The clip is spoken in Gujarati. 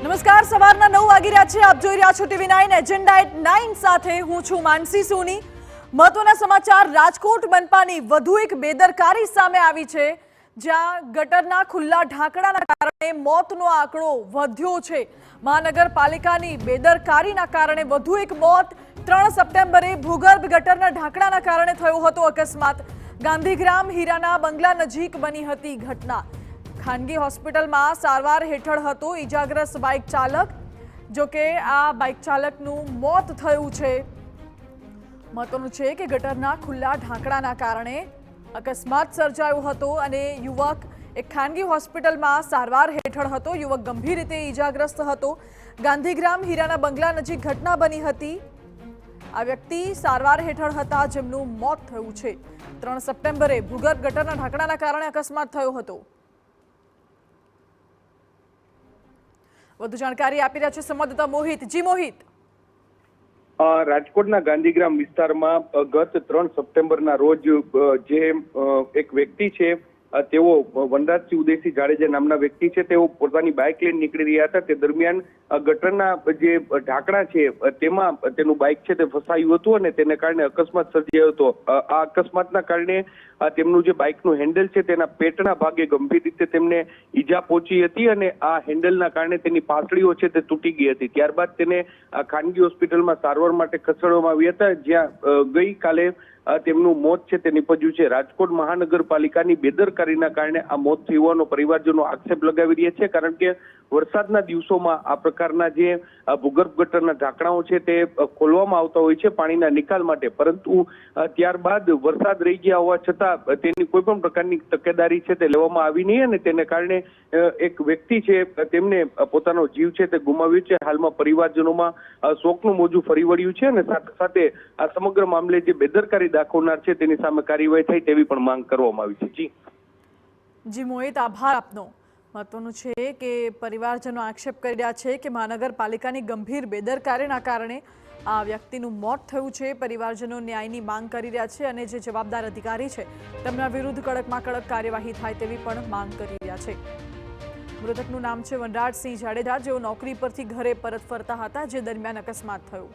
નમસ્કાર, સવારના 9 વાગી રહ્યા છે। આપ જોઈ રહ્યા છો TV9 એજન્ડા એટ 9 સાથે હું છું માનસી સોની। મહત્વના સમાચાર, રાજકોટ મનપાની વધુ એક બેદરકારી સામે આવી છે, જ્યાં ગટરના ખુલ્લા ઢાંકણાના કારણે મોતનો આંકડો વધ્યો છે। મહાનગરપાલિકાની બેદરકારીના કારણે વધુ એક મોત 3 સપ્ટેમ્બરે ભૂગર્ભ ગટરના ઢાંકણાના કારણે થયો હતો અકસ્માત। ગાંધીગ્રામ હીરાના બંગલા નજીક બની હતી ઘટના। ખાનગી હોસ્પિટલમાં સારવાર હેઠળ હતો ઈજાગ્રસ્ત બાઇક ચાલક, જો કે આ બાઇક ચાલકનું મોત થયું છે। મહત્વનું છે કે ગટરના ખુલ્લા ઢાંકણાના કારણે અકસ્માત સર્જાયો હતો અને યુવક એક ખાનગી હોસ્પિટલમાં સારવાર હેઠળ હતો। યુવક ગંભીર રીતે ઈજાગ્રસ્ત હતો। ગાંધીગ્રામ હીરાના બંગલા નજીક ઘટના બની હતી। આ વ્યક્તિ સારવાર હેઠળ હતા, જેમનું મોત થયું છે। 3 સપ્ટેમ્બરે ભૂગર્ભ ગટરના ઢાંકણાના કારણે અકસ્માત થયો હતો। વધુ જાણકારી આપી રહ્યા છે સંવાદદાતા મોહિત। જી મોહિત, રાજકોટના ગાંધીગ્રામ વિસ્તારમાં ગત 3 સપ્ટેમ્બરના રોજ જે એક વ્યક્તિ છે, તેઓ વનરાજસિંહ ઉદયસિંહ જાડેજા નામના વ્યક્તિ છે, તેઓ પોતાની બાઇક લઈને નીકળી રહ્યા હતા। તે દરમિયાન ગટરના જે ઢાંકણા છે તેમાં તેનું બાઇક છે તે ફસાયું હતું અને તેને કારણે અકસ્માત સર્જાયો હતો। આ અકસ્માતના કારણે તેમનું જે બાઇકનું હેન્ડલ છે તેના પેટના ભાગે ગંભીર રીતે તેમને ઈજા પહોંચી હતી અને આ હેન્ડલના કારણે તેની પાસળીઓ છે તે તૂટી ગઈ હતી। ત્યારબાદ તેને ખાનગી હોસ્પિટલમાં સારવાર માટે ખસેડવામાં આવ્યા હતા, જ્યાં ગઈકાલે તેમનું મોત છે તે નીપજ્યું છે। રાજકોટ મહાનગરપાલિકાની બેદરકારીના કારણે આ મોત થયું હોવાનો પરિવારજનો આક્ષેપ લગાવી રહ્યા છે, કારણ કે વરસાદના દિવસોમાં આ પ્રકારના જે ભૂગર્ભ ગટરના ઢાંકણાઓ છે તે ખોલવામાં આવતા હોય છે પાણીના નિકાલ માટે, પરંતુ ત્યારબાદ વરસાદ રહી ગયા હોવા છતાં તેની કોઈ પણ પ્રકારની તકેદારી છે તે લેવામાં આવી નહીં અને તેને કારણે એક વ્યક્તિ છે તેમને પોતાનો જીવ છે તે ગુમાવ્યો છે। હાલમાં પરિવારજનોમાં શોકનું મોજું ફરી વળ્યું છે અને સાથે સાથે આ સમગ્ર મામલે જે બેદરકારી દાખવનાર છે તેની સામે કાર્યવાહી થાય તેવી પણ માંગ કરવામાં આવી છે। જી મોહિત, આભાર આપનો। મહત્વનું છે કે પરિવારજનો આક્ષેપ કરી રહ્યા છે કે મહાનગરપાલિકાની ગંભીર બેદરકારીના કારણે આ વ્યક્તિનું મોત થયું છે। પરિવારજનો ન્યાયની માંગ કરી રહ્યા છે અને જે જવાબદાર અધિકારી છે તેમના વિરુદ્ધ કડકમાં કડક કાર્યવાહી થાય તેવી પણ માંગ કરી રહ્યા છે। મૃતકનું નામ છે વનરાજસિંહ જાડેજા, જેઓ નોકરી પરથી ઘરે પરત ફરતા હતા, જે દરમિયાન અકસ્માત થયો।